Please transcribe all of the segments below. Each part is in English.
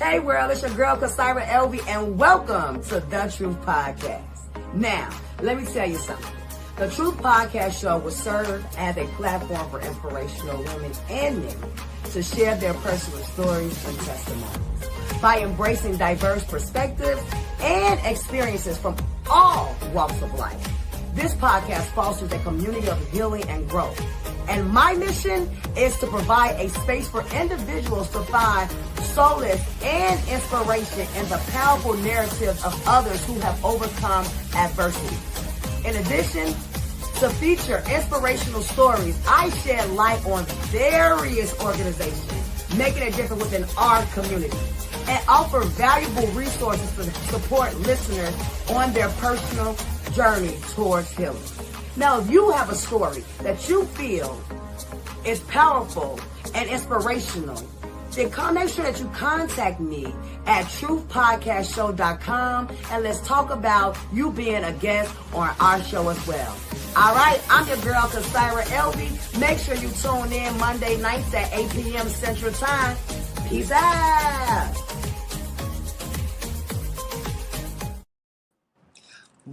Hey world, it's your girl Kasira Elvie and welcome to The Truth Podcast. Now, let me tell you something. The Truth Podcast show will serve as a platform for inspirational women and men to share their personal stories and testimonies by embracing diverse perspectives and experiences from all walks of life. This podcast fosters a community of healing and growth. And my mission is to provide a space for individuals to find solace and inspiration in the powerful narratives of others who have overcome adversity. In addition to feature inspirational stories, I shed light on various organizations making a difference within our community and offer valuable resources to support listeners on their personal journey towards healing. Now, if you have a story that you feel is powerful and inspirational, then make sure that you contact me at truthpodcastshow.com and let's talk about you being a guest on our show as well. All right, I'm your girl, Kasira Elvie. Make sure you tune in Monday nights at 8 p.m. Central Time. Peace out.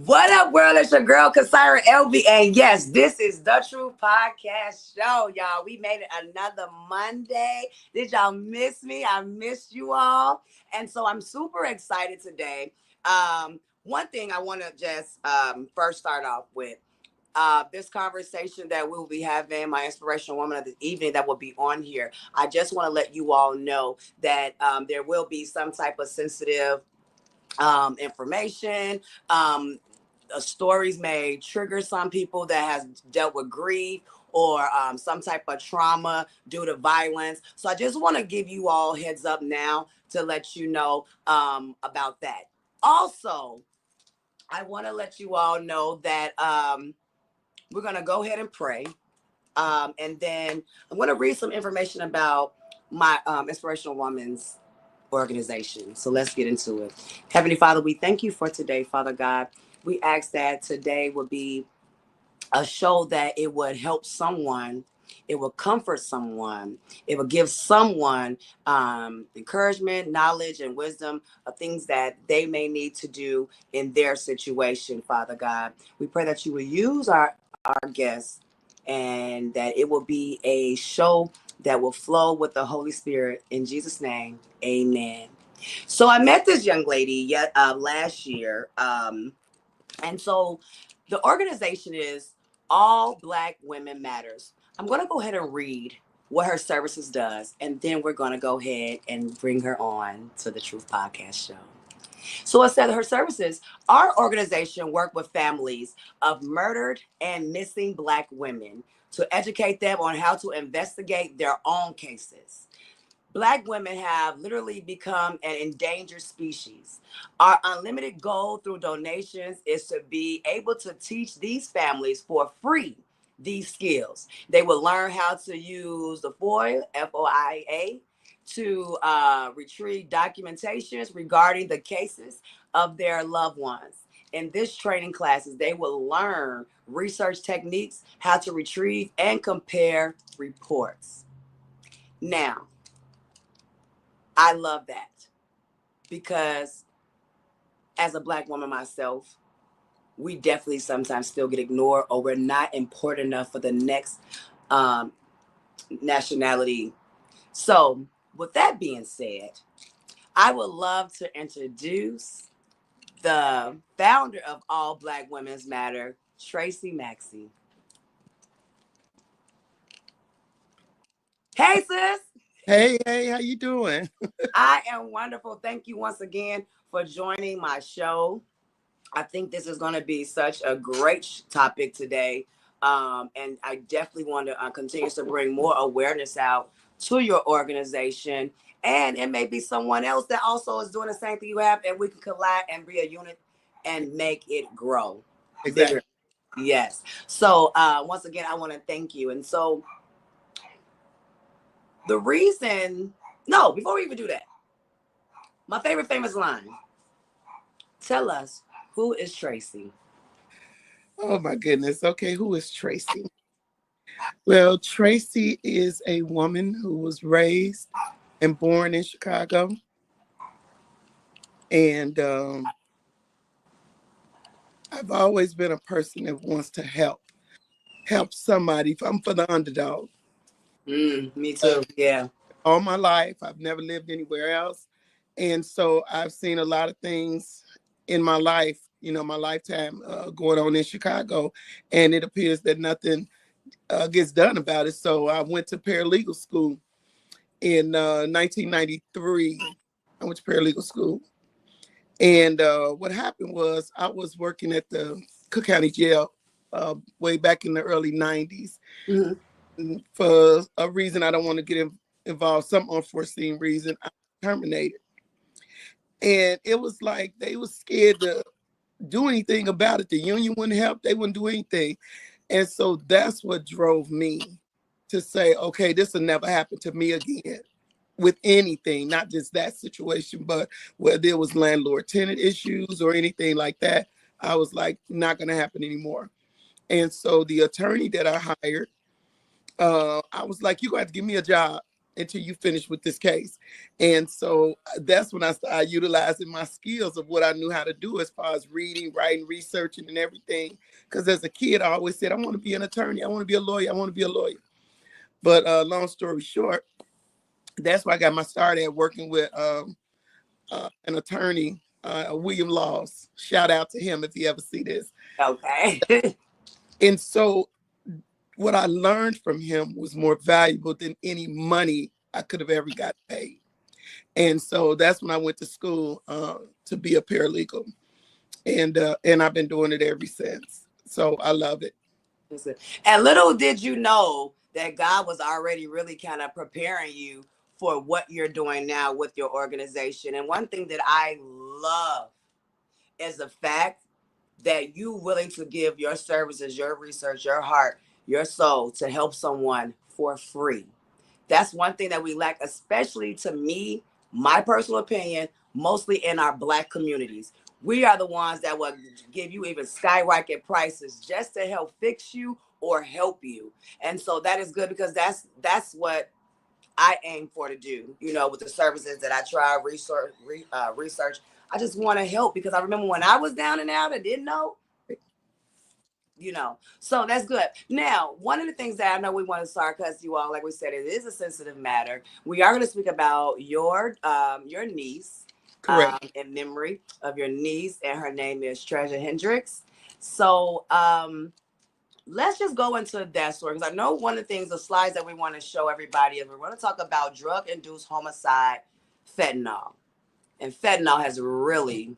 What up, world? It's your girl, Kasira Elvie. And yes, this is The Truth Podcast Show, y'all. We made it another Monday. Did y'all miss me? I missed you all. And so I'm super excited today. One thing I want to just first start off with, this conversation that we'll be having, my inspirational woman of the evening that will be on here. I just want to let you all know that there will be some type of sensitive information. Stories may trigger some people that has dealt with grief or some type of trauma due to violence. So I just want to give you all heads up now to let you know about that. Also, I want to let you all know that we're going to go ahead and pray. And then I'm going to read some information about my Inspirational Woman's organization. So let's get into it. Heavenly Father, we thank you for today, Father God. We ask that today would be a show that it would help someone, it will comfort someone, it will give someone encouragement, knowledge, and wisdom of things that they may need to do in their situation, Father God. We pray that you will use our guests and that it will be a show that will flow with the Holy Spirit. In Jesus' name, amen. So I met this young lady last year. And so the organization is All Black Women Matters. I'm going to go ahead and read what her services does, and then we're going to go ahead and bring her on to the Truth Podcast Show. So it said her services, our organization work with families of murdered and missing Black women to educate them on how to investigate their own cases. Black women have literally become an endangered species. Our unlimited goal through donations is to be able to teach these families for free these skills. They will learn how to use the FOIA, F-O-I-A, to retrieve documentations regarding the cases of their loved ones. In this training classes, they will learn research techniques, how to retrieve and compare reports. Now, I love that because as a Black woman myself, we definitely sometimes still get ignored or we're not important enough for the next nationality. So with that being said, I would love to introduce the founder of All Black Women's Matter, Tracy Maxey. Hey, sis. Hey, how you doing? I am wonderful. Thank you once again for joining my show. I think this is going to be such a great topic today. And I definitely want to continue to bring more awareness out to your organization. And it may be someone else that also is doing the same thing you have, and we can collide and be a unit and make it grow. Exactly. Yes. So once again, I want to thank you. And so before we even do that, my favorite famous line. Tell us, who is Tracy? Oh my goodness. Okay, who is Tracy? Well, Tracy is a woman who was raised and born in Chicago. And I've always been a person that wants to help somebody. If I'm for the underdog. Me Uh, too. Yeah. all my life, I've never lived anywhere else, and so I've seen a lot of things in my life, my lifetime, going on in Chicago, and it appears that nothing gets done about it. So I went to paralegal school in 1993. I went to paralegal school, and what happened was I was working at the Cook County Jail way back in the early '90s. Hmm. And for a reason I don't want to get involved, some unforeseen reason, I was terminated. And it was like they were scared to do anything about it. The union wouldn't help, they wouldn't do anything. And so that's what drove me to say, okay, this will never happen to me again with anything, not just that situation, but whether there was landlord tenant issues or anything like that. I was like, not going to happen anymore. And so the attorney that I hired, I was like, you got to give me a job until you finish with this case. And so that's when I started utilizing my skills of what I knew how to do as far as reading, writing, researching, and everything. Because as a kid, I always said, I want to be an attorney. I want to be a lawyer. I want to be a lawyer. But long story short, that's why I got my start at working with an attorney, William Laws. Shout out to him if you ever see this. Okay. And so what I learned from him was more valuable than any money I could have ever got paid. And so that's when I went to school to be a paralegal, and I've been doing it ever since. So I love it. Listen, and little did you know that God was already really kind of preparing you for what you're doing now with your organization. And one thing that I love is the fact that you willing to give your services, your research, your heart, your soul to help someone for free. That's one thing that we lack, especially to me, my personal opinion, mostly in our Black communities. We are the ones that will give you even skyrocket prices just to help fix you or help you. And so that is good because that's what I aim for to do, with the services that I try research. I just want to help because I remember when I was down and out and didn't know. So that's good. Now, one of the things that I know we want to start, because you all, like we said, it is a sensitive matter. We are going to speak about your niece, Correct. in memory of your niece, and her name is Treasure Hendricks. So let's just go into that story, because I know one of the things, the slides that we want to show everybody is we're going to talk about drug-induced homicide, fentanyl. And fentanyl has really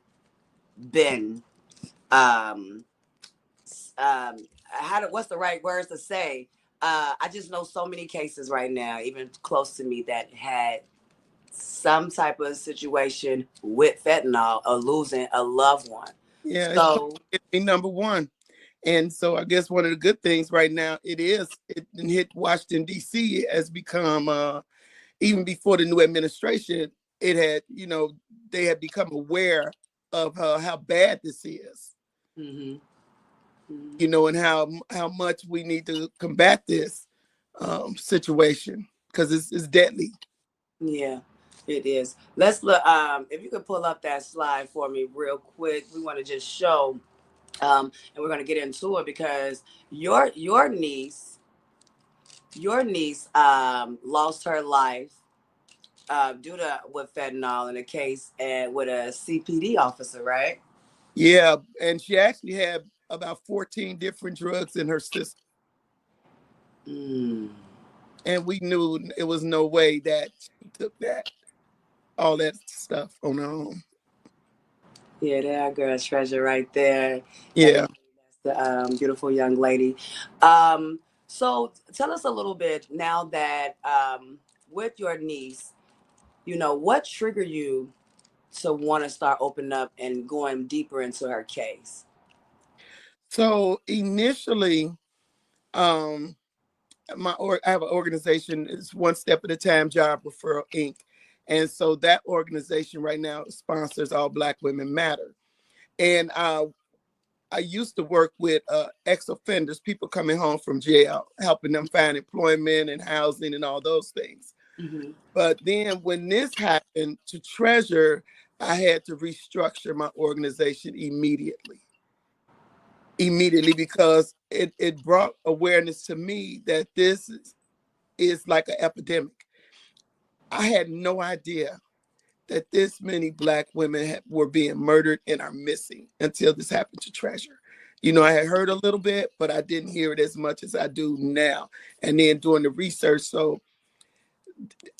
been um, what's the right words to say? I just know so many cases right now, even close to me, that had some type of situation with fentanyl or losing a loved one. Yeah, it's So, number one. And so I guess one of the good things right now it hit Washington D.C. has become even before the new administration, it had they had become aware of how bad this is, mm-hmm, mm-hmm. and how much we need to combat this situation because it's deadly. Yeah, it is. Let's look. If you could pull up that slide for me real quick, we want to just show, and we're going to get into it because your niece lost her life due to with fentanyl in a case and with a CPD officer, right? Yeah, and she actually had about 14 different drugs in her system, Mm. and we knew it was no way that she took that all that stuff on her own. Yeah, that girl's treasure right there. Yeah. Everybody, that's the beautiful young lady. So tell us a little bit now that with your niece, what triggered you to want to start opening up and going deeper into her case? So initially, um, I have an organization. It's One Step at a Time Job Referral Inc. And so that organization right now sponsors All Black Women Matter. And I used to work with ex-offenders, people coming home from jail, helping them find employment and housing and all those things. Mm-hmm. But then when this happened to Treasure, I had to restructure my organization immediately, because it brought awareness to me that is like an epidemic. I had no idea that this many Black women were being murdered and are missing until this happened to Treasure. You know, I had heard a little bit, but I didn't hear it as much as I do now. And then doing the research, so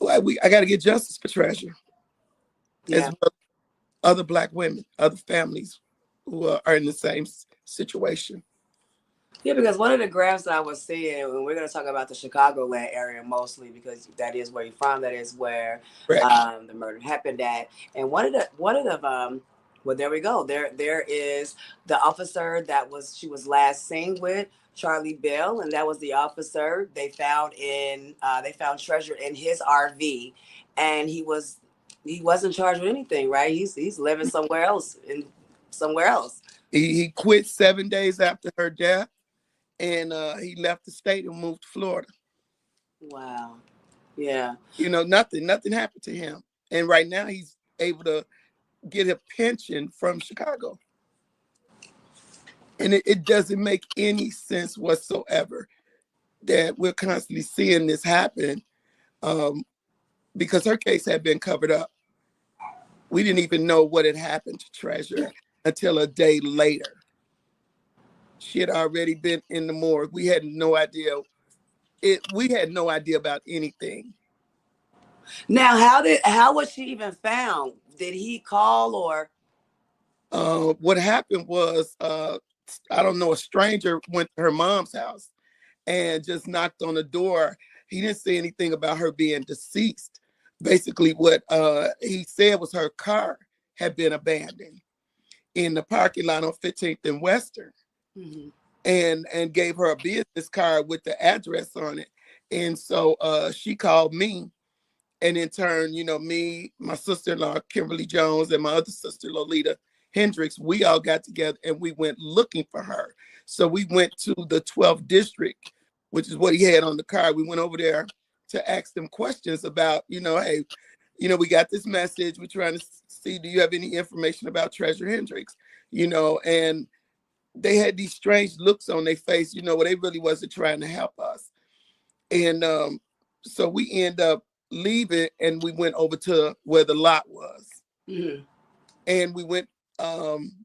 I got to get justice for Treasure, as Yeah. well as other Black women, other families who are in the same situation. Yeah, because one of the graphs that I was seeing, and we're going to talk about the Chicagoland area mostly because that is where you're from. That is where Correct. the murder happened at. And well, there we go. There is the officer that she was last seen with, Charlie Bell, and that was the officer they found Treasure in his RV, and he wasn't charged with anything, right? He's living somewhere else. He quit 7 days after her death, and he left the state and moved to Florida. Wow. Yeah. You know, nothing happened to him, and right now he's able to get a pension from Chicago, and it doesn't make any sense whatsoever that we're constantly seeing this happen, um, because her case had been covered up. We didn't even know what had happened to Treasure until a day later. She had already been in the morgue. We had no idea. We had no idea about anything. Now, how was she even found? Did he call or? What happened was, I don't know, a stranger went to her mom's house and just knocked on the door. He didn't say anything about her being deceased. Basically, what he said was her car had been abandoned in the parking lot on 15th and Western, Mhm. and gave her a business card with the address on it. And so she called me, and in turn, you know, me, my sister-in-law, Kimberly Jones, and my other sister, Lolita Hendricks, we all got together and we went looking for her. So we went to the 12th district, which is what he had on the card. We went over there to ask them questions about, you know, hey, you know, we got this message. We're trying to see, do you have any information about Treasure Hendricks? You know, and they had these strange looks on their face, you know, where they really wasn't trying to help us. And so we end up leaving, and we went over to where the lot was. Mhm. And we went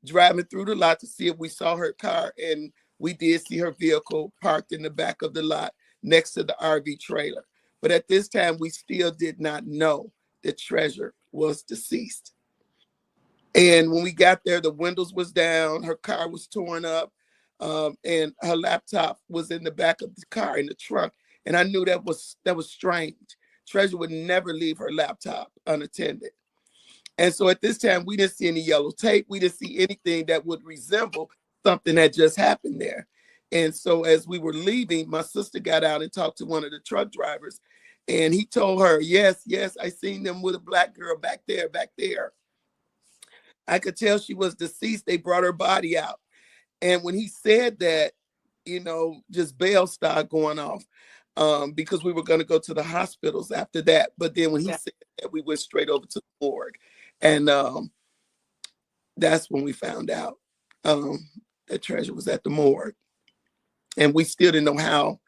driving through the lot to see if we saw her car. And we did see her vehicle parked in the back of the lot next to the RV trailer. But at this time, we still did not know that Treasure was deceased. And when we got there, the windows was down, her car was torn up, and her laptop was in the back of the car in the trunk. And I knew that was strange. Treasure would never leave her laptop unattended. And so at this time, we didn't see any yellow tape. We didn't see anything that would resemble something that just happened there. And so as we were leaving, my sister got out and talked to one of the truck drivers. And he told her, yes, yes, I seen them with a Black girl back there, back there. I could tell she was deceased. They brought her body out. And when he said that, you know, just bail started going off, because we were going to go to the hospitals after that. But then when he Yeah. said that, we went straight over to the morgue. And that's when we found out that Treasure was at the morgue. And we still didn't know how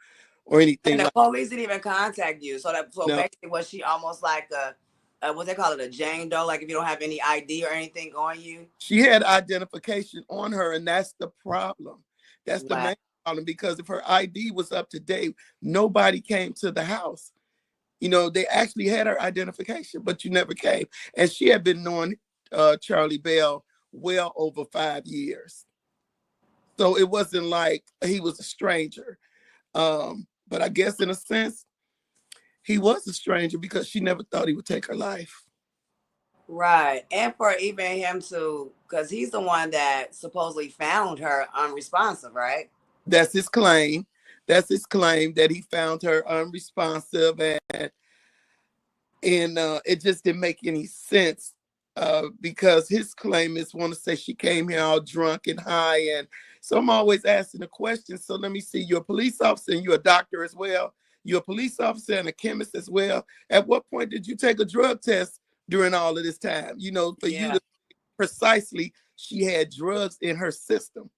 or anything And the like police didn't even contact you. So that. basically, was she almost like a what they call it, a Jane Doe? Like if you don't have any ID or anything on you. She had identification on her, and that's the problem. That's the Wow. main problem, because if her ID was up to date, nobody came to the house. You know, they actually had her identification, but you never came. And she had been knowing Charlie Bell well over 5 years. So it wasn't like he was a stranger. But I guess in a sense, he was a stranger because she never thought he would take her life. Right. And for even him to, because he's the one that supposedly found her unresponsive, right? That's his claim. That's his claim, that he found her unresponsive, and it just didn't make any sense, because his claim is, want to say she came here all drunk and high. And so I'm always asking the question, so let me see, you're a police officer and you're a doctor as well. You're a police officer and a chemist as well. At what point did you take a drug test during all of this time. For you Yeah. to precisely, she had drugs in her system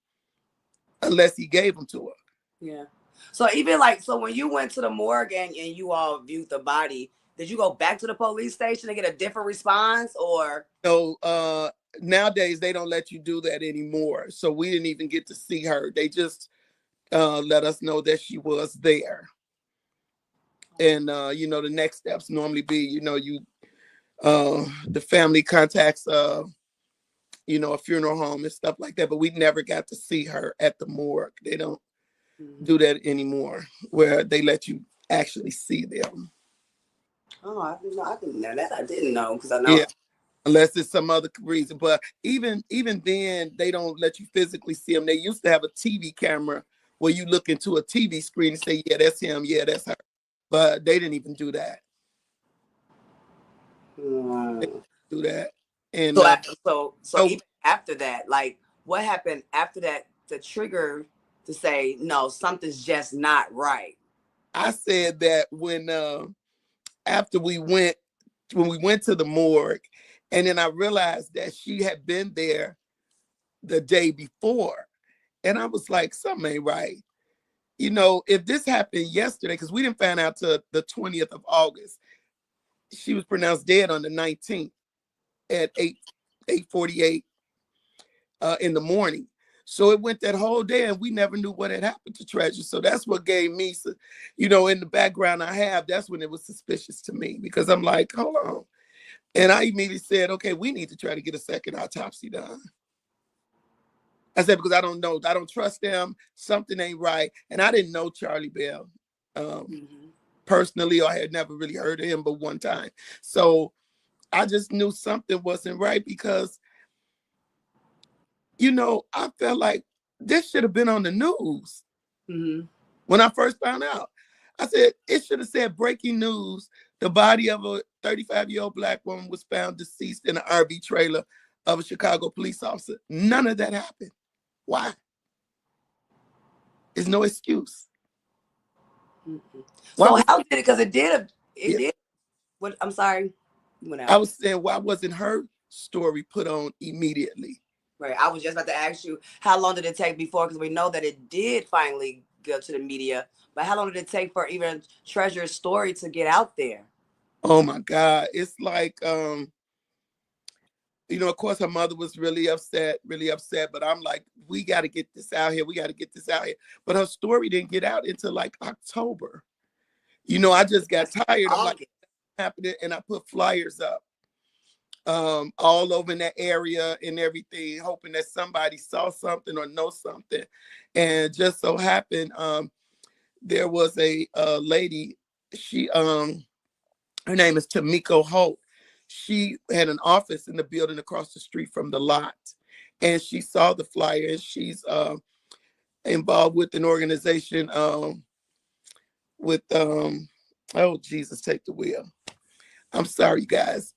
unless he gave them to her. Yeah. So even like, so when you went to the morgue and you all viewed the body, did you go back to the police station to get a different response or? So nowadays they don't let you do that anymore. So we didn't even get to see her. They just let us know that she was there. And the next steps normally be, the family contacts a funeral home and stuff like that. But we never got to see her at the morgue. They don't Mhm. do that anymore, where they let you actually see them. Oh, I didn't know. I didn't know that. I didn't know because I know. Yeah, unless it's some other reason. But even then, they don't let you physically see them. They used to have a TV camera where you look into a TV screen and say, "Yeah, that's him. Yeah, that's her." But they didn't even do that. They Hmm. didn't do that, and So so so even after that, like what happened after that to trigger to say no, something's just not right. I said that after when we went to the morgue, and then I realized that she had been there the day before, and I was like, something ain't right. If this happened yesterday, because we didn't find out till the 20th of August, she was pronounced dead on the 19th at 8:48 in the morning. So it went that whole day, and we never knew what had happened to Treasure. So that's what gave me, in the background I have, that's when it was suspicious to me, because I'm like, hold on. And I immediately said, okay, we need to try to get a second autopsy done. I said, because I don't know, I don't trust them. Something ain't right. And I didn't know Charlie Bell um, Mm-hmm. personally, or I had never really heard of him but one time. So I just knew something wasn't right, because, I felt like this should have been on the news Mm-hmm. when I first found out. I said, it should have said breaking news. The body of a 35-year-old Black woman was found deceased in an RV trailer of a Chicago police officer. None of that happened. Why? There's no excuse. Mm-hmm. Why So was how did it? Because it yeah, did. What? I'm sorry, you went I out. was saying, why wasn't her story put on immediately? Right. I was just about to ask you how long did it take before? Because we know that it did finally go to the media, but how long did it take for even Treasure's story to get out there? Oh my God. It's like of course her mother was really upset, but I'm like, we got to get this out here. We got to get this out here. But her story didn't get out until like October. I just got That's tired. I'm like, August. happening, and I put flyers up all over in that area and everything, hoping that somebody saw something or know something. And just so happened, there was a lady. She her name is Tamiko Holt. She had an office in the building across the street from the lot, and she saw the flyer. And she's involved with an organization with oh Jesus, take the wheel. I'm sorry, you guys.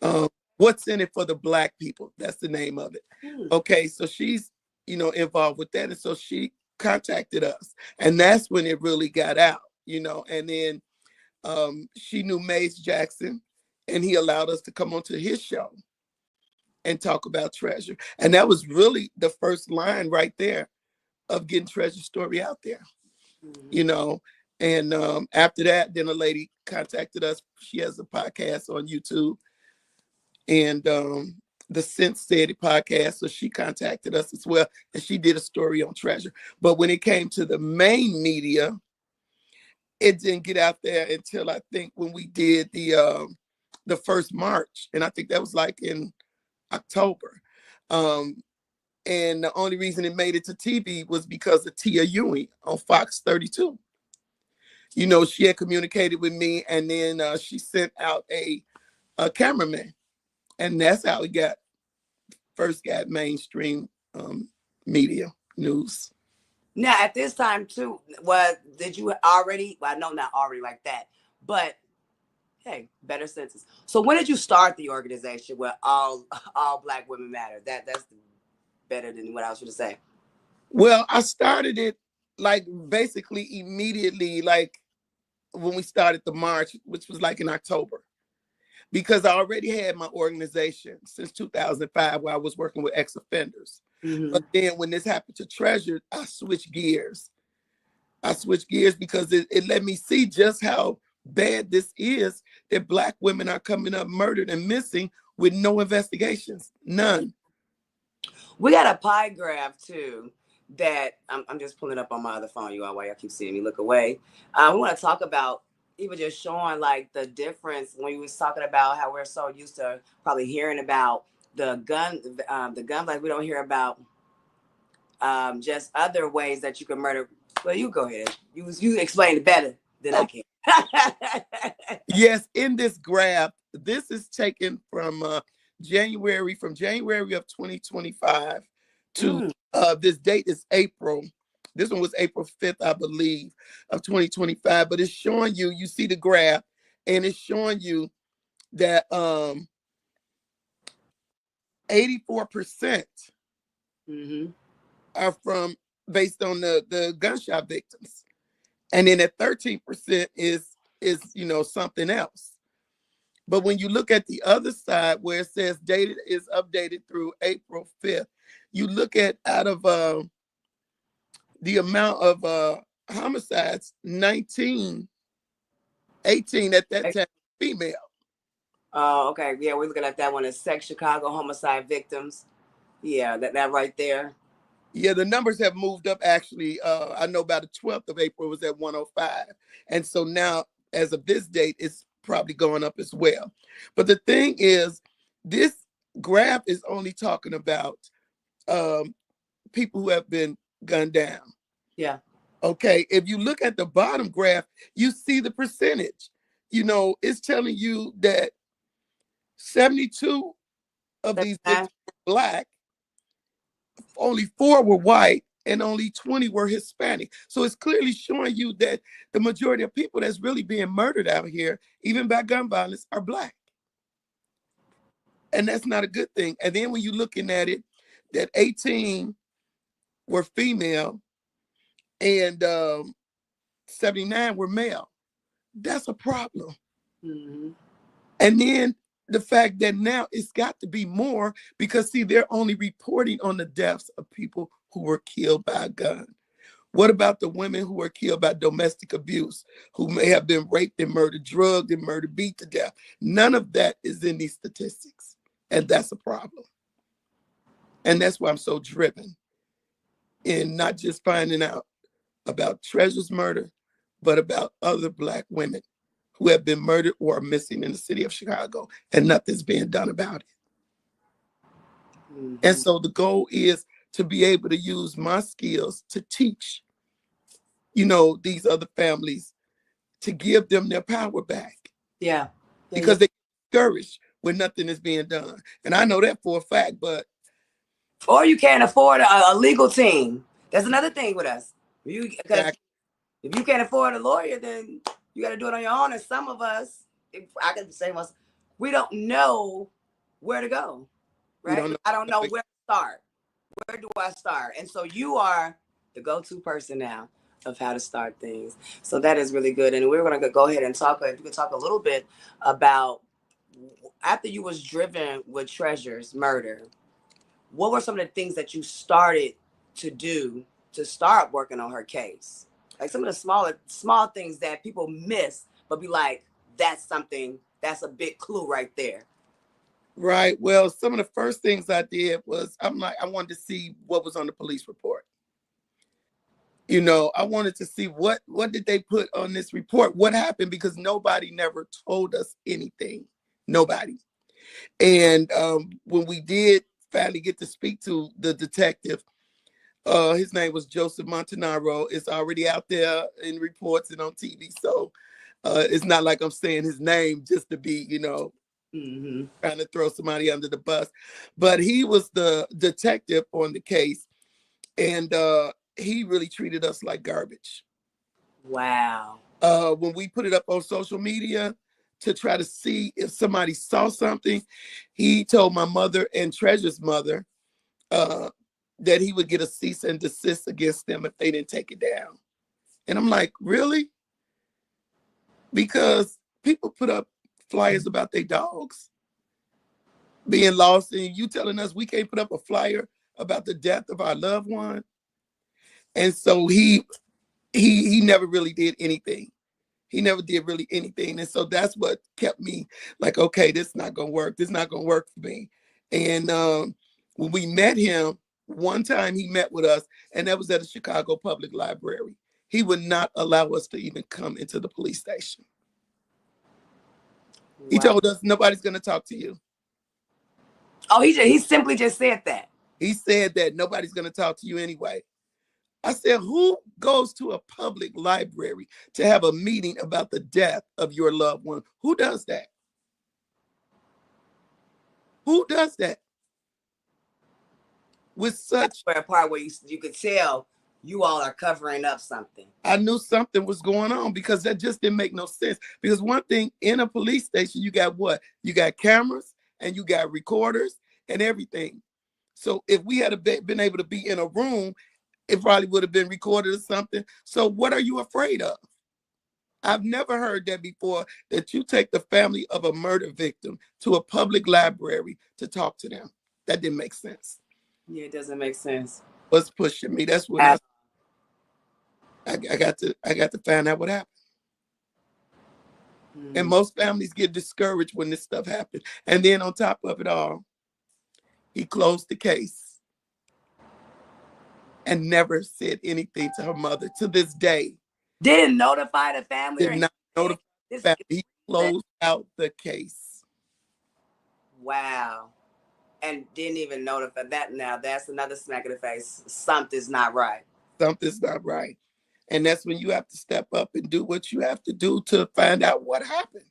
Um, what's in it for the Black people? That's the name of it. Hmm. Okay, so she's involved with that, and so she contacted us, and that's when it really got out. And then she knew Mace Jackson, and he allowed us to come onto his show and talk about Treasure, and that was really the first line right there of getting Treasure's story out there. Hmm. You know, and after that, then a lady contacted us. She has a podcast on YouTube, and the Sense Said It podcast. So she contacted us as well, and she did a story on Treasure. But when it came to the main media, it didn't get out there until I think when we did the first March, and I think that was like in October. Um, and the only reason it made it to TV was because of Tia Ewing on Fox 32. She had communicated with me, and then she sent out a cameraman, and that's how we first got mainstream media news. Now, at this time too, was did you already? Well, I know not already like that, but hey, better senses. So when did you start the organization where all Black women matter? That's better than what I was going to say. Well, I started it like basically immediately, like when we started the march, which was like in October. because I already had my organization since 2005 where I was working with ex-offenders. Mm-hmm. But then when this happened to Treasure, I switched gears. I switched gears because it let me see just how bad this is, that Black women are coming up murdered and missing with no investigations, none. We got a pie graph too that I'm just pulling up on my other phone, you all, while y'all keep seeing me look away. We want to talk about even just showing like the difference when you was talking about how we're so used to probably hearing about the gun, like we don't hear about just other ways that you can murder. Well, you go ahead. You explain it better than I Okay. can. Yes, in this graph, this is taken from January of 2025 to Mm, this date is April. This one was April 5th, I believe, of 2025. But it's showing you, you see the graph, and it's showing you that 84% mm-hmm. are from based on the gunshot victims. And then at 13% is something else. But when you look at the other side where it says data is updated through April 5th, you look at out of the amount of homicides, 19, 18 at that time, female. Oh, okay. Yeah, we're looking at that one as sex Chicago homicide victims. Yeah, that right there. Yeah, the numbers have moved up actually. I know by the 12th of April it was at 105. And so now, as of this date, it's probably going up as well. But the thing is, this graph is only talking about um, people who have been gunned down. Yeah. Okay, if you look at the bottom graph, you see the percentage. It's telling you that 72 of these 79. victims were Black, only 4 were white, and only 20 were Hispanic. So it's clearly showing you that the majority of people that's really being murdered out here, even by gun violence, are Black. And that's not a good thing. And then when you're looking at it, that 18 were female and 79 were male. That's a problem. Mm-hmm. And then the fact that now it's got to be more because, see, they're only reporting on the deaths of people who were killed by a gun. What about the women who were killed by domestic abuse, who may have been raped and murdered, drugged and murdered, beat to death? None of that is in these statistics. And that's a problem. And that's why I'm so driven in not just finding out about Treasure's murder, but about other Black women who have been murdered or are missing in the city of Chicago, and nothing's being done about it. And Mm-hmm. so the goal is to be able to use my skills to teach, these other families, to give them their power back Yeah. Yeah. Yeah. because they get discouraged when nothing is being done. And I know that for a fact, but Or you can't afford a legal team. That's another thing with us. Because exactly, if you can't afford a lawyer, then you got to do it on your own. And some of us, if I can say us, we don't know where to go, we right? don't know. I don't know where to start. Where do I start? And so you are the go-to person now of how to start things. So that is really good. And we're going to go ahead and talk. If you could talk a little bit about after you was driven with Treasure's murder, what were some of the things that you started to do to start working on her case? Like some of the small things that people miss, but be like, that's something, that's a big clue right there. Right. Well, some of the first things I did was I wanted to see what was on the police report. I wanted to see what did they put on this report? What happened? Because nobody never told us anything. Nobody. And when we did finally get to speak to the detective, his name was Joseph Montanaro. It's already out there in reports and on TV. So it's not like I'm saying his name just to be, Mm-hmm. trying to throw somebody under the bus. But he was the detective on the case. And he really treated us like garbage. Wow. When we put it up on social media to try to see if somebody saw something, he told my mother and Treasure's mother uh, that he would get a cease and desist against them if they didn't take it down. And I'm like, really? Because people put up flyers about their dogs being lost, and you telling us we can't put up a flyer about the death of our loved one. And so he never really did anything. He never did really anything. And so that's what kept me like, okay, this is not gonna work. This is not gonna work for me. And when we met him, one time he met with us, and that was at the Chicago Public Library. He would not allow us to even come into the police station. Wow. He told us nobody's gonna talk to you. Oh, he simply just said that. He said that nobody's gonna talk to you anyway. I said, who goes to a public library to have a meeting about the death of your loved one? Who does that? Who does that? With such a part where you could tell you all are covering up something. I knew something was going on because that just didn't make no sense. Because one thing, in a police station, you got what? You got cameras and you got recorders and everything. So if we had been able to be in a room, it probably would have been recorded or something. So what are you afraid of? I've never heard that before, that you take the family of a murder victim to a public library to talk to them. That didn't make sense. Yeah, it doesn't make sense. What's pushing me? That's what I got to find out what happened. And most families get discouraged when this stuff happens. And then on top of it all, he closed the case and never said anything to her mother to this day. Didn't notify the family? Did not notify the family. He closed out the case. Wow. And didn't even notify that. Now that's another smack in the face. Something's not right. Something's not right. And that's when you have to step up and do what you have to do to find out what happened.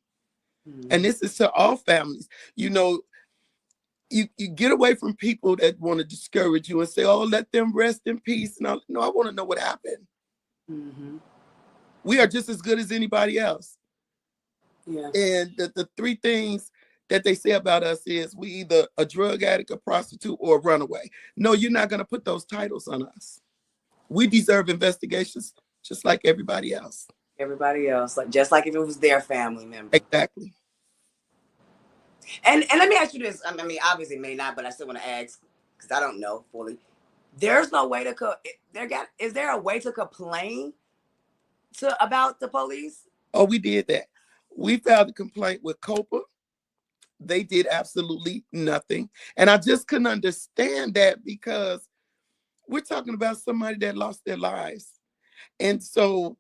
And this is to all families. You know, you get away from people that want to discourage you and say, oh, let them rest in peace. No, I want to know what happened. We are just as good as anybody else. Yeah. And the three things that they say about us is we either a drug addict, a prostitute, or a runaway. No, you're not going to put those titles on us. We deserve investigations just like everybody else. Everybody else, just like if it was their family member. Exactly. And let me ask you this. I mean, obviously it may not, but I still want to ask because I don't know fully. There's no way to is there a way to complain about the police? Oh, we did that. We filed a complaint with COPA. They did absolutely nothing. And I just couldn't understand that because we're talking about somebody that lost their lives. And so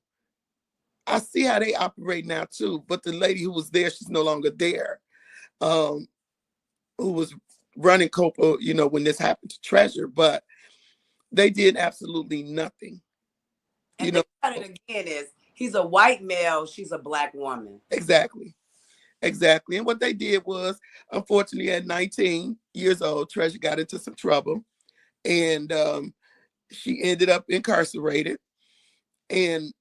I see how they operate now too. But the lady who was there, she's no longer there. Who was running COPA, you know, when this happened to Treasure, but they did absolutely nothing. And think about it again is he's a white male, she's a black woman. Exactly. And what they did was, unfortunately, at 19 years old, Treasure got into some trouble, and she ended up incarcerated. And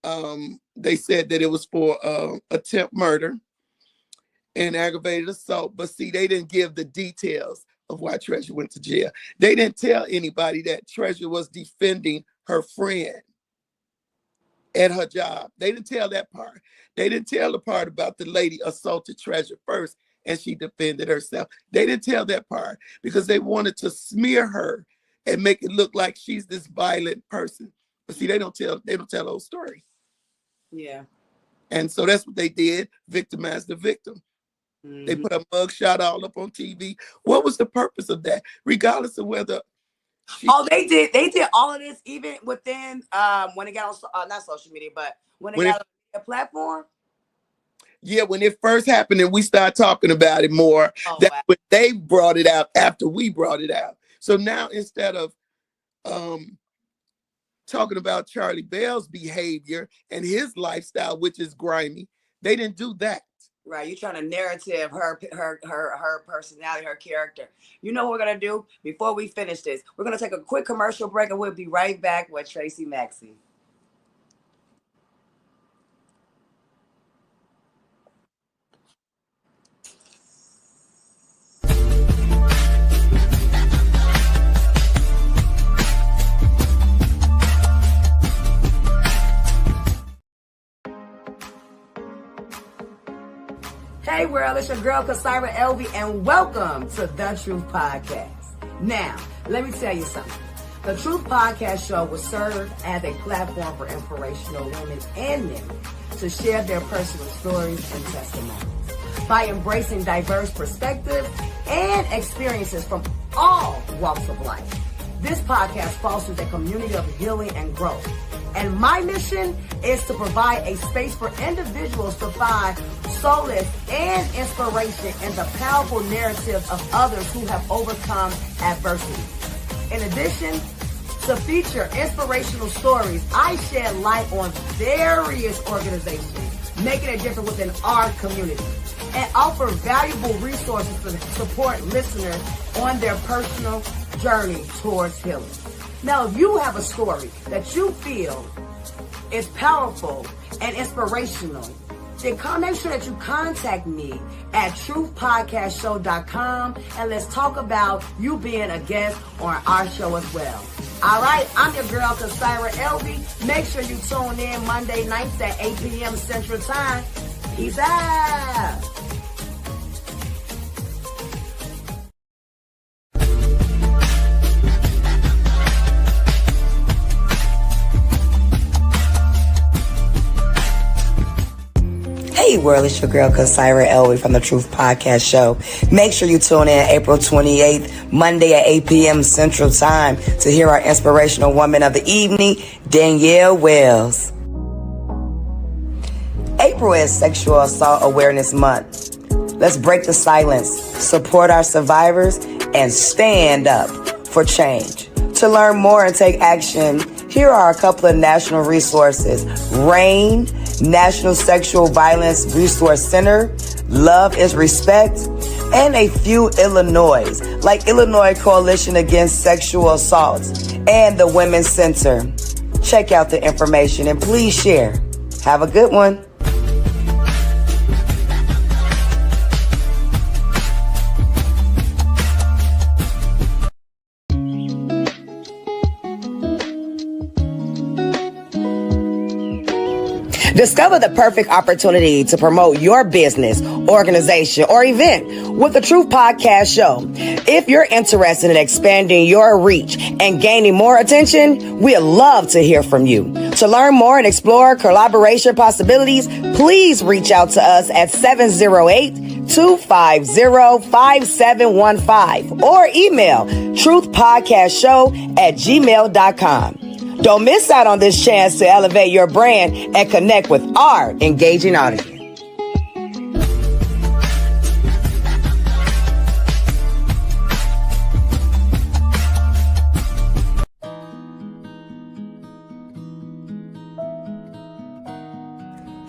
they said that it was for attempt murder and aggravated assault. But see, they didn't give the details of why Treasure went to jail. They didn't tell anybody that Treasure was defending her friend at her job. They didn't tell that part. They didn't tell the part about the lady assaulted Treasure first and she defended herself. They didn't tell that part because they wanted to smear her and make it look like she's this violent person. But see, they don't tell the whole story. Yeah. And so that's what they did, victimize the victim. They put a mugshot all up on TV. What was the purpose of that? Regardless of whether they did all of this even within when it got on not social media, but when it got on a platform. Yeah, when it first happened and we started talking about it more, but they brought it out after we brought it out. So now instead of talking about Charlie Bell's behavior and his lifestyle, which is grimy, they didn't do that. Right, you're trying to narrative her personality, her character. You know what we're gonna do before we finish this? We're gonna take a quick commercial break, and we'll be right back with Tracy Maxey. Hey, world, it's your girl Kasira Elvie, and welcome to The Truth Podcast. Now, let me tell you something. The Truth Podcast show will serve as a platform for inspirational women and men to share their personal stories and testimonies by embracing diverse perspectives and experiences from all walks of life. This podcast fosters a community of healing and growth. And my mission is to provide a space for individuals to find solace and inspiration in the powerful narratives of others who have overcome adversity. In addition to feature inspirational stories, I shed light on various organizations making a difference within our community and offer valuable resources to support listeners on their personal journey towards healing. Now, if you have a story that you feel is powerful and inspirational, then make sure that you contact me at truthpodcastshow.com and let's talk about you being a guest on our show as well. All right, I'm your girl, Kasira Elvie. Make sure you tune in Monday nights at 8 p.m. Central Time. Peace out. Hey world, it's your girl Kasira Elvie from the Truth Podcast Show. Make sure you tune in April 28th, Monday at 8 p.m. Central Time to hear our inspirational woman of the evening, Danielle Wells. April is Sexual Assault Awareness Month. Let's break the silence, support our survivors, and stand up for change. To learn more and take action, here are a couple of national resources. RAIN, National Sexual Violence Resource Center, Love is Respect, and a few Illinois, like Illinois Coalition Against Sexual Assault and the Women's Center. Check out the information and please share. Have a good one. Discover the perfect opportunity to promote your business, organization, or event with the Truth Podcast Show. If you're interested in expanding your reach and gaining more attention, we'd love to hear from you. To learn more and explore collaboration possibilities, please reach out to us at 708-250-5715 or email truthpodcastshow@gmail.com. Don't miss out on this chance to elevate your brand and connect with our engaging audience.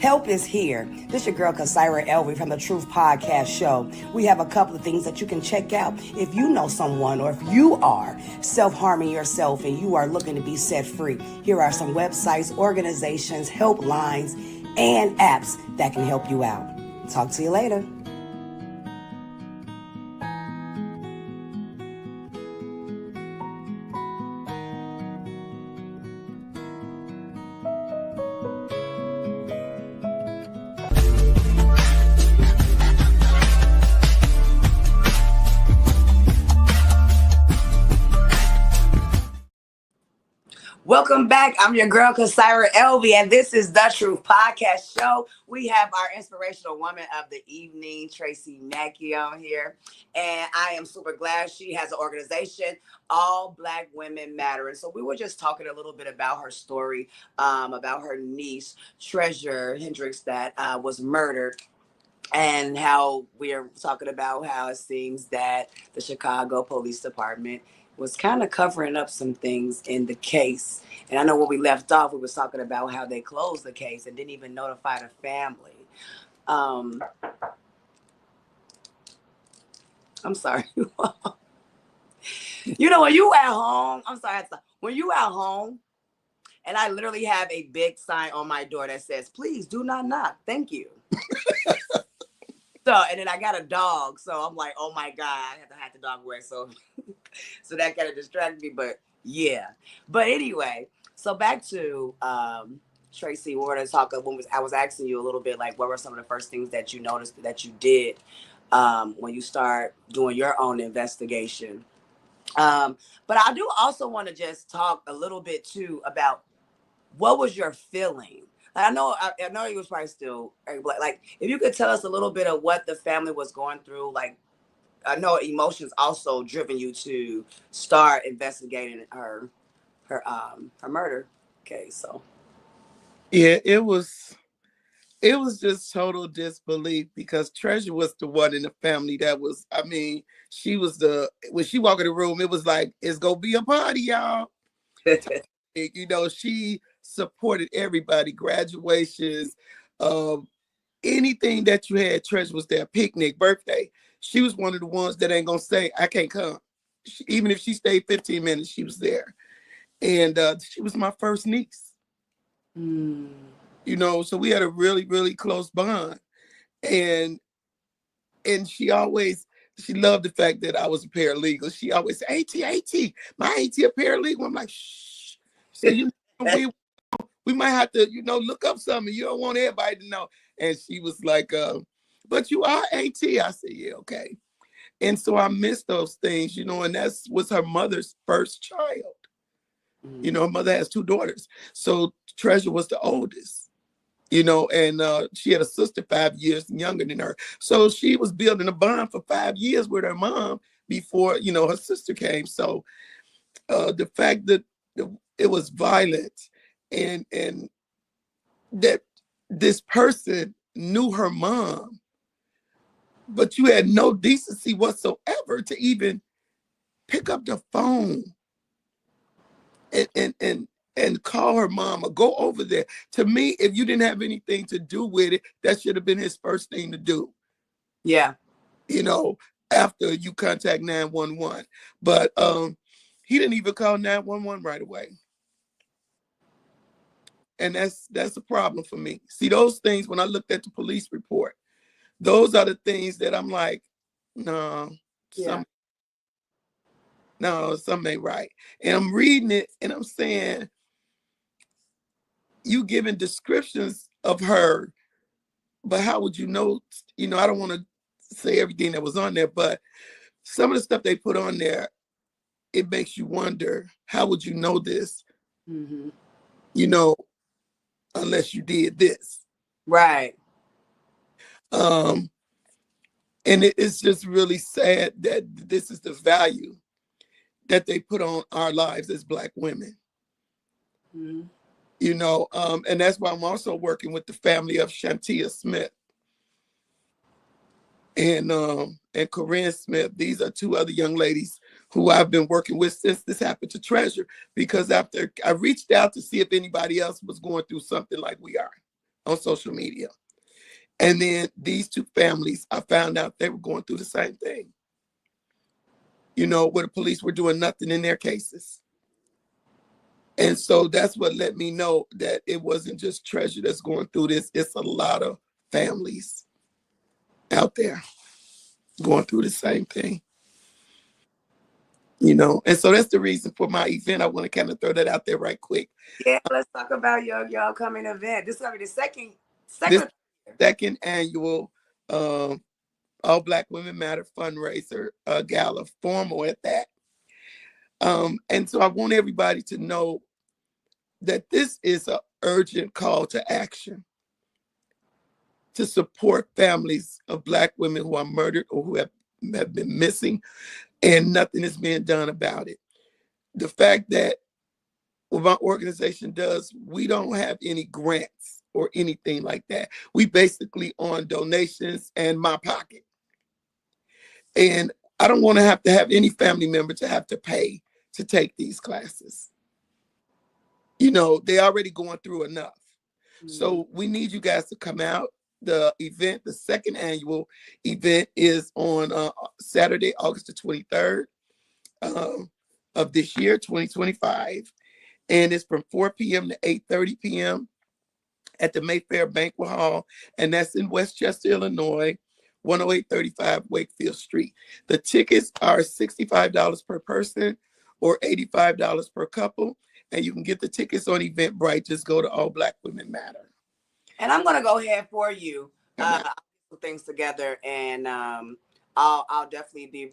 Help is here. This is your girl Kasira Elvie from the Truth Podcast Show. We have a couple of things that you can check out if you know someone or if you are self-harming yourself and you are looking to be set free. Here are some websites, organizations, helplines, and apps that can help you out. Talk to you later. Welcome back. I'm your girl, Kasira Elvie, and this is The Truth Podcast Show. We have our inspirational woman of the evening, Tracy Mackey, on here. And I am super glad she has an organization, All Black Women Matter. And so we were just talking a little bit about her story, about her niece, Treasure Hendricks, that was murdered. And how we're talking about how it seems that the Chicago Police Department was kind of covering up some things in the case. And I know when we left off, we was talking about how they closed the case and didn't even notify the family. I'm sorry. You know, when you at home, when you at home, and I literally have a big sign on my door that says, please do not knock. Thank you. So, and then I got a dog. So I'm like, oh my God, I have to have the dog away. So that kind of distracted me, but yeah. But anyway, so back to Tracy, we were to talk. When I was asking you a little bit, like, what were some of the first things that you noticed that you did when you start doing your own investigation? But I do also want to just talk a little bit too about what was your feeling. Like, I know you was probably still like, if you could tell us a little bit of what the family was going through. Like, I know emotions also driven you to start investigating her murder case. So Yeah, it was just total disbelief because Treasure was the one in the family that was, I mean, she was the, when she walked in the room, it was like, it's gonna be a party, y'all. She supported everybody, graduations, um, anything that you had, Treasure was there, picnic, birthday. She was one of the ones that ain't gonna say, I can't come. Even if she stayed 15 minutes, she was there. And she was my first niece, mm. so we had a really, really close bond. And she loved the fact that I was a paralegal. She always said, AT, my AT a paralegal. I'm like, shh. So we might have to, look up something. You don't want everybody to know. And she was like, but you are AT. I said, yeah, okay. And so I miss those things, and that's was her mother's first child. Her mother has two daughters. So Treasure was the oldest. And she had a sister 5 years younger than her. So she was building a bond for 5 years with her mom before, her sister came. So the fact that it was violent and that this person knew her mom, but you had no decency whatsoever to even pick up the phone and call her mom or go over there. To me, if you didn't have anything to do with it, that should have been his first thing to do. Yeah. After you contact 911. But he didn't even call 911 right away. And that's a problem for me. See, those things, when I looked at the police report, those are the things that I'm like, no, Yeah. something ain't right. And I'm reading it and I'm saying, you giving descriptions of her, but how would you know? I don't want to say everything that was on there, but some of the stuff they put on there, it makes you wonder, how would you know this? Mm-hmm. Unless you did this. Right. Um, and it's just really sad that this is the value that they put on our lives as Black women. Mm-hmm. And that's why I'm also working with the family of Shantia Smith and Corinne Smith. These are two other young ladies who I've been working with since this happened to Treasure, because after I reached out to see if anybody else was going through something like we are on social media. And then these two families, I found out they were going through the same thing, where the police were doing nothing in their cases. And so that's what let me know that it wasn't just Treasure that's going through this. It's a lot of families out there going through the same thing. And so that's the reason for my event. I want to kind of throw that out there right quick. Yeah, let's talk about your upcoming event. This is gonna be the This second. second annual All Black Women Matter fundraiser gala, formal at that. And so I want everybody to know that this is an urgent call to action to support families of Black women who are murdered or who have been missing, and nothing is being done about it. The fact that what my organization does, we don't have any grants or anything like that. We basically on donations and my pocket. And I don't want to have any family member to have to pay to take these classes. They already going through enough. So we need you guys to come out. The event, the second annual event, is on Saturday, August the 23rd of this year, 2025. And it's from 4 p.m. to 8:30 p.m. at the Mayfair Banquet Hall. And that's in Westchester, Illinois, 10835 Wakefield Street. The tickets are $65 per person or $85 per couple. and you can get the tickets on Eventbrite. Just go to All Black Women Matter. And I'm gonna go ahead for you. All right. I'll put things together, and I'll definitely be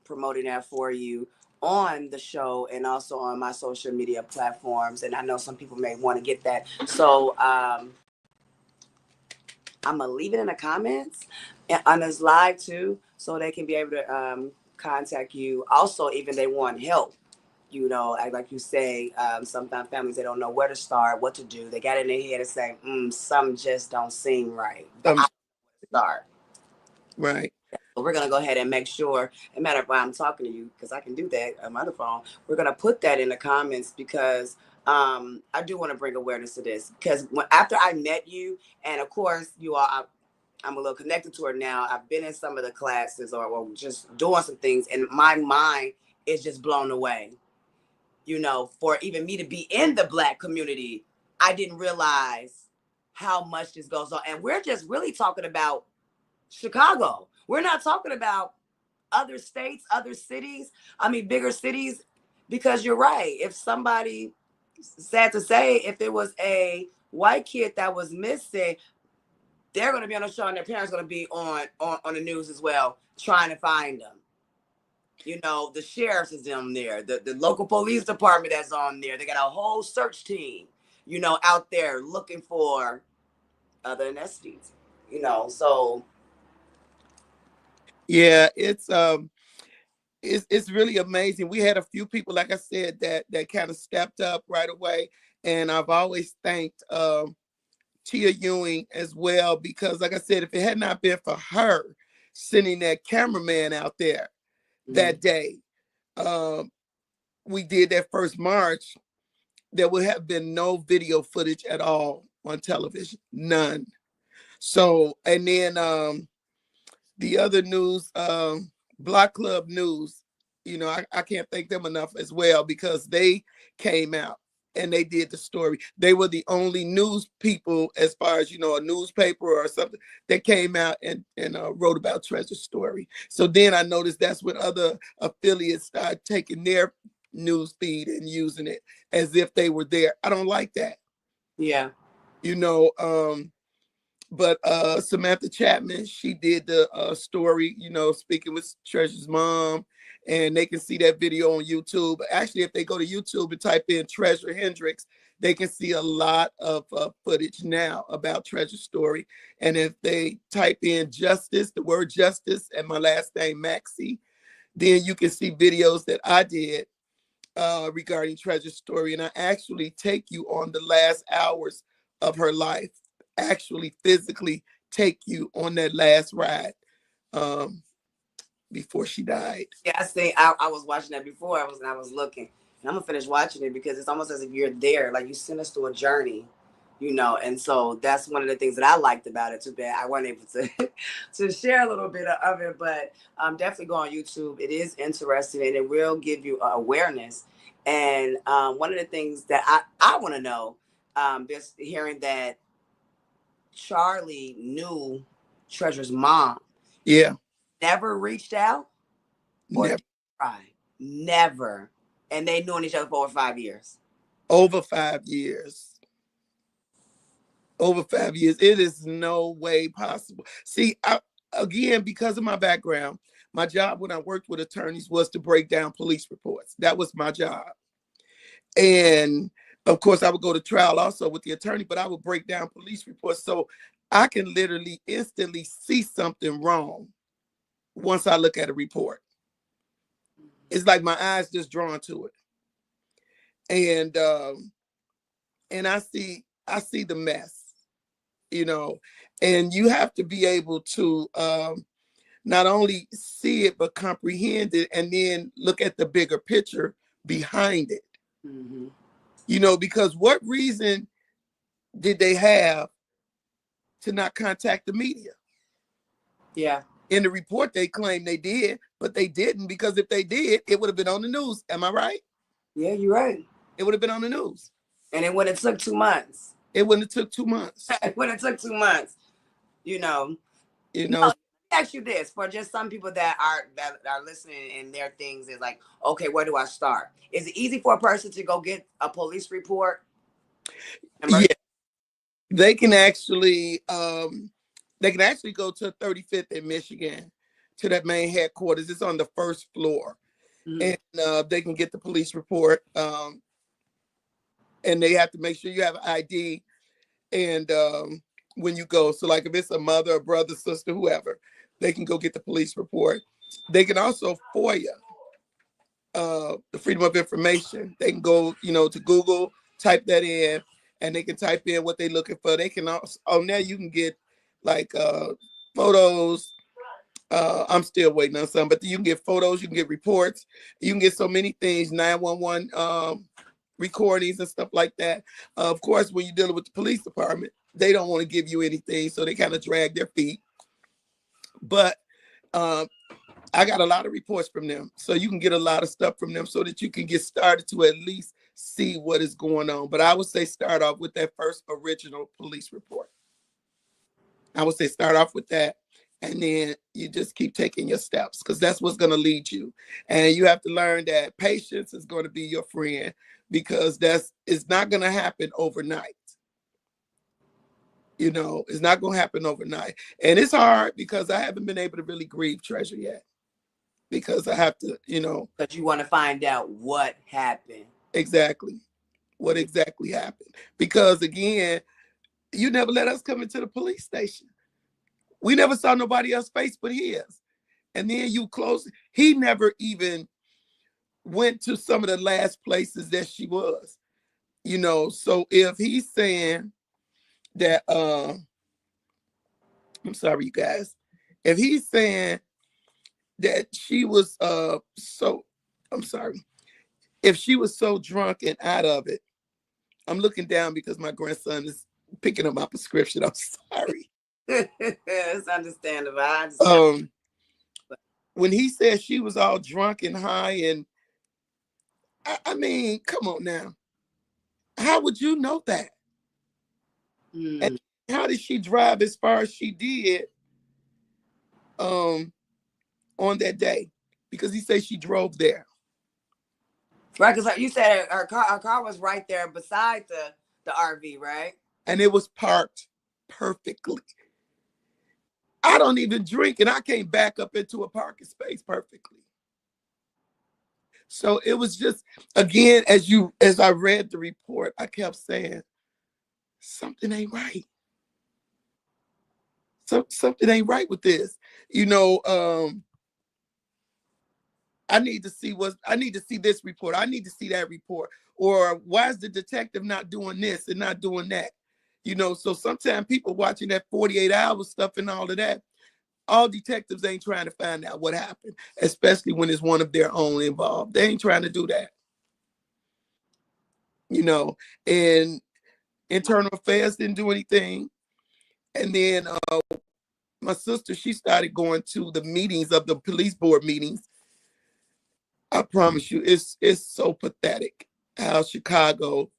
promoting that for you on the show and also on my social media platforms. And I know some people may want to get that, so I'm gonna leave it in the comments and on this live too, so they can be able to contact you. Also, even they want help. You know, like you say, sometimes families, they don't know where to start, what to do. They got in their head and say, something just don't seem right. But I start. Right. So we're gonna go ahead and make sure. No matter why I'm talking to you, because I can do that on my other phone. We're gonna put that in the comments because I do want to bring awareness to this. Because after I met you, and of course you all, I'm a little connected to her now. I've been in some of the classes or just doing some things, and my mind is just blown away. You know, for even me to be in the Black community, I didn't realize how much this goes on. And we're just really talking about Chicago. We're not talking about other states, other cities. I mean, bigger cities, because you're right. If somebody, sad to say, if it was a white kid that was missing, they're going to be on the show and their parents going to be on the news as well, trying to find them. You know, the sheriff's is on there, the local police department that's on there. They got a whole search team, you know, out there looking for other nesties, you know. So Yeah, it's really amazing. We had a few people, like I said, that kind of stepped up right away, and I've always thanked Tia Ewing as well, because like I said, if it had not been for her sending that cameraman out there that day, um, we did that first march, there would have been no video footage at all on television, none. So, and then the other news, Block Club News, you know, I can't thank them enough as well, because they came out and they did the story. They were the only news people, as far as, you know, a newspaper or something, that came out and wrote about Treasure's story. So then I noticed that's when other affiliates started taking their news feed and using it as if they were there. I don't like that. yeah. You know, but Samantha Chapman, she did the story, you know, speaking with Treasure's mom, and they can see that video on YouTube. Actually, if they go to YouTube and type in Treasure Hendricks, they can see a lot of footage now about Treasure's story. And if they type in Justice, the word Justice, and my last name Maxey, then you can see videos that I did regarding Treasure's story. And I actually take you on the last hours of her life, actually physically take you on that last ride um, before she died. Yeah, I was watching that before. I was looking, and I'm gonna finish watching it because it's almost as if you're there, like you sent us through a journey, you know. And so that's one of the things that I liked about it. Too bad I wasn't able to to share a little bit of it, but definitely go on YouTube. It is interesting, and it will give you awareness. And one of the things that I want to know, just hearing that Charlie knew Treasure's mom, Yeah, never reached out or never. try. Never. And they known each other for over 5 years. Over 5 years. Over 5 years. It is no way possible. See, again, because of my background, my job when I worked with attorneys was to break down police reports. That was my job. And of course, I would go to trial also with the attorney, but I would break down police reports. So I can literally instantly see something wrong once I look at a report. It's like my eyes just drawn to it. And I see the mess, you know, and you have to be able to not only see it but comprehend it, and then look at the bigger picture behind it. Mm-hmm. You know, because what reason did they have to not contact the media? Yeah. In the report, they claim they did, but they didn't, because if they did, it would have been on the news. Am I right? Yeah, you're right. It would have been on the news. And it would have took 2 months. It wouldn't have took 2 months. It would have took 2 months. You know. You know, No, ask you this for just some people that are listening and their things is like, okay, where do I start? Is it easy for a person to go get a police report? Yeah, they can actually go to 35th in Michigan to that main headquarters. It's on the first floor, Mhm. and they can get the police report. And they have to make sure you have an ID and when you go. So like if it's a mother, a brother, sister, whoever, they can go get the police report. They can also FOIA, the Freedom of Information. They can go, to Google, type that in, and they can type in what they're looking for. They can also, on there you can get like photos. I'm still waiting on some, but you can get photos, you can get reports, you can get so many things, 911 recordings and stuff like that. Of course, when you're dealing with the police department, they don't want to give you anything, so they kind of drag their feet. But um, I got a lot of reports from them, so you can get a lot of stuff from them so that you can get started to at least see what is going on. But I would say start off with that first original police report. I would say start off with that, and then you just keep taking your steps because that's what's going to lead you. And you have to learn that patience is going to be your friend because it's not going to happen overnight. It's not going to happen overnight. And it's hard because I haven't been able to really grieve Treasure yet because I have to, Because you want to find out what happened. exactly what exactly happened. Because again, you never let us come into the police station. We never saw nobody else's face but his. And then you close. He never even went to some of the last places that she was. So if he's saying that, I'm sorry, you guys. If he's saying that she was so, I'm sorry. If she was so drunk and out of it, I'm looking down because my grandson is picking up my prescription. I'm sorry. It's understandable. I understand. Um, when he said she was all drunk and high, and I mean, come on now. How would you know that? And Mm. how did she drive as far as she did um on that day? Because he said she drove there. Right, because you said her car was right there beside the RV, right? And it was parked perfectly. I don't even drink and I can't back up into a parking space perfectly. So it was just, again, as I read the report, I kept saying, something ain't right. Something ain't right with this. You know, I need to see this report. I need to see that report. Or why is the detective not doing this and not doing that? So sometimes people watching that 48 hours stuff and all of that, all detectives ain't trying to find out what happened, especially when it's one of their own involved. They ain't trying to do that. You know, and internal affairs didn't do anything. And then my sister, she started going to the meetings of the police board meetings. I promise you, it's so pathetic how Chicago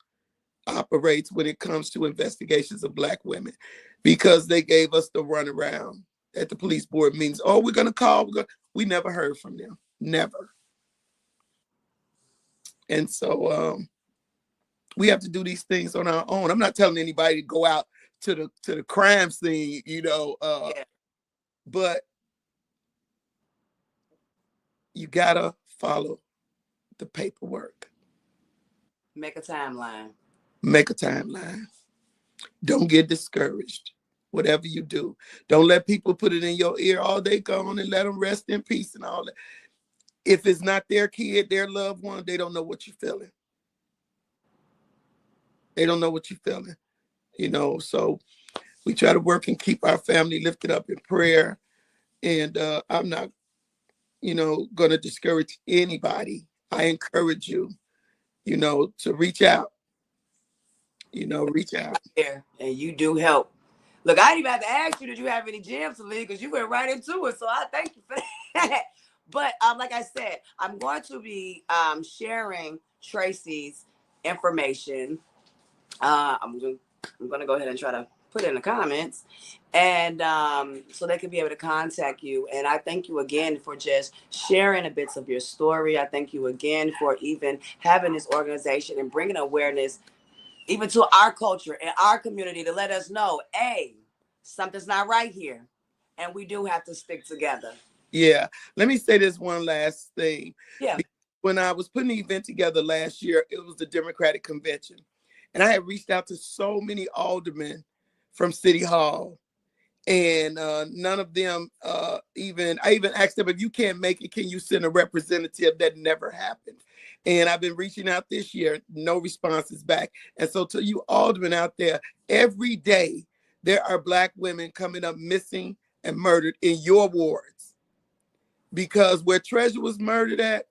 operates when it comes to investigations of Black women, because they gave us the runaround at the police board meetings. Oh, we're gonna call. We never heard from them, never. And so we have to do these things on our own. I'm not telling anybody to go out to the crime scene, Yeah. but you gotta follow the paperwork. Make a timeline. Make a timeline. Don't get discouraged. Whatever you do, don't let people put it in your ear all day gone and let them rest in peace and all that. If it's not their kid, their loved one, they don't know what you're feeling. They don't know what you're feeling. So we try to work and keep our family lifted up in prayer. And I'm not, going to discourage anybody. I encourage you, to reach out. Reach out. There, and you do help. Look, I didn't even have to ask you, did you have any gems to leave? Because you went right into it. So I thank you for that. But like I said, I'm going to be sharing Tracy's information. I'm gonna go ahead and try to put it in the comments. And so they can be able to contact you. And I thank you again for just sharing a bits of your story. I thank you again for even having this organization and bringing awareness even to our culture and our community to let us know, hey, something's not right here. And we do have to stick together. Yeah. Let me say this one last thing. Yeah. When I was putting the event together last year, it was the Democratic Convention. And I had reached out to so many aldermen from City Hall. And none of them I even asked them, if you can't make it, can you send a representative? That never happened. And I've been reaching out this year, no responses back. And so to you aldermen out there, every day there are Black women coming up missing and murdered in your wards. Because where Treasure was murdered at,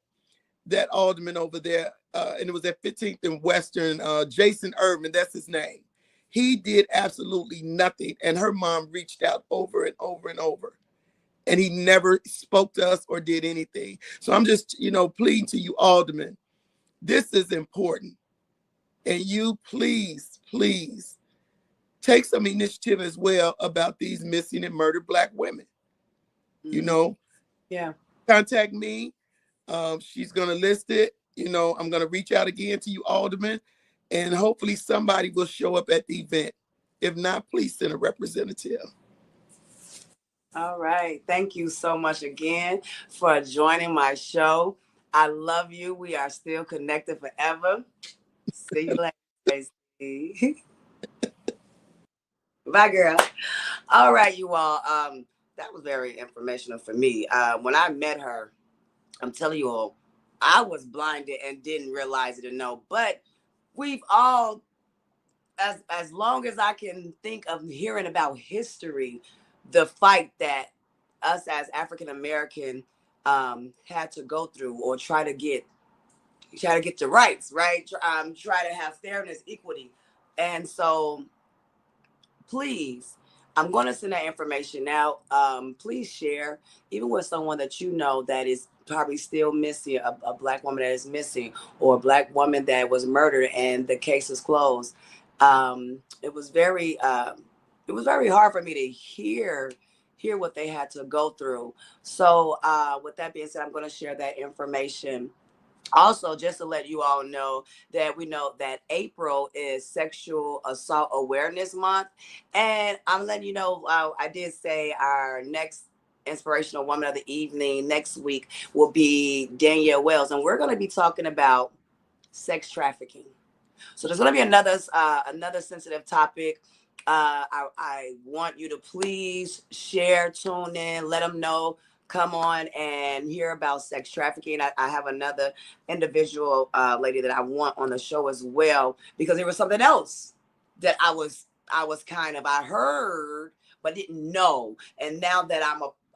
that alderman over there, and it was at 15th and Western, Jason Irvin, that's his name. He did absolutely nothing. And her mom reached out over and over and over. And he never spoke to us or did anything. So I'm just, pleading to you aldermen. This is important. And you please, please take some initiative as well about these missing and murdered Black women. Mm-hmm. Yeah. Contact me. She's going to list it. I'm going to reach out again to you aldermen, and hopefully somebody will show up at the event. If not, please send a representative. All right. Thank you so much again for joining my show. I love you. We are still connected forever. See you later, Tracy. Bye, girl. All right, you all. That was very informational for me. When I met her, I'm telling you all, I was blinded and didn't realize it or know. But we've all, as long as I can think of hearing about history, the fight that us as African American had to go through or try to get the rights, right? Try to have fairness, equity. And so please, I'm going to send that information out. Please share, even with someone that you know that is probably still missing, a Black woman that is missing, or a Black woman that was murdered and the case is closed. It was very hard for me to hear what they had to go through. So with that being said, I'm going to share that information. Also, just to let you all know that we know that April is Sexual Assault Awareness Month. And I'm letting you know, I did say our next inspirational woman of the evening next week will be Danielle Wells. And we're going to be talking about sex trafficking. So there's going to be another sensitive topic. I want you to please share, tune in, let them know. Come on and hear about sex trafficking. I have another individual lady that I want on the show as well, because there was something else that I heard but didn't know. And now that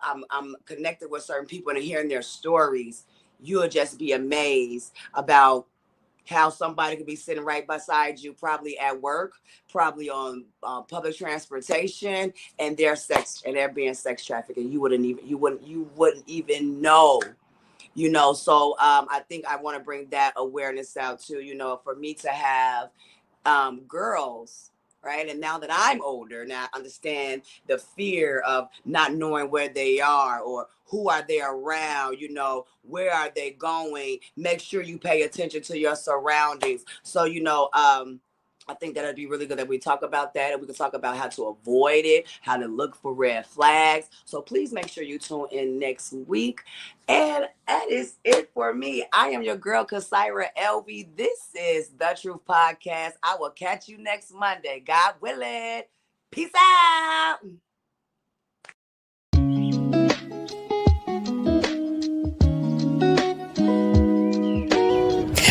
I'm connected with certain people and hearing their stories, you'll just be amazed about how somebody could be sitting right beside you, probably at work, probably on public transportation, and they're being sex trafficked, and you wouldn't even know. So I think I want to bring that awareness out too. For me to have girls, right? And now that I'm older, now I understand the fear of not knowing where they are or who are they around, where are they going? Make sure you pay attention to your surroundings. So, I think that it'd be really good that we talk about that, and we can talk about how to avoid it, how to look for red flags. So please make sure you tune in next week. And that is it for me. I am your girl, Kasira Elvie. This is The Truth Podcast. I will catch you next Monday. God willing. Peace out.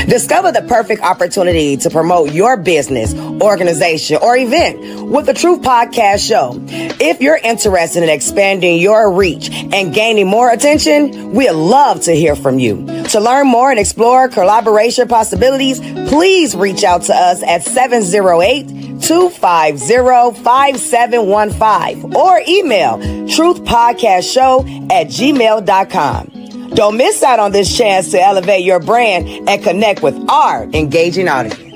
Discover the perfect opportunity to promote your business, organization, or event with the Truth Podcast Show. If you're interested in expanding your reach and gaining more attention, we'd love to hear from you. To learn more and explore collaboration possibilities, please reach out to us at 708-250-5715 or email truthpodcastshow@gmail.com. Don't miss out on this chance to elevate your brand and connect with our engaging audience.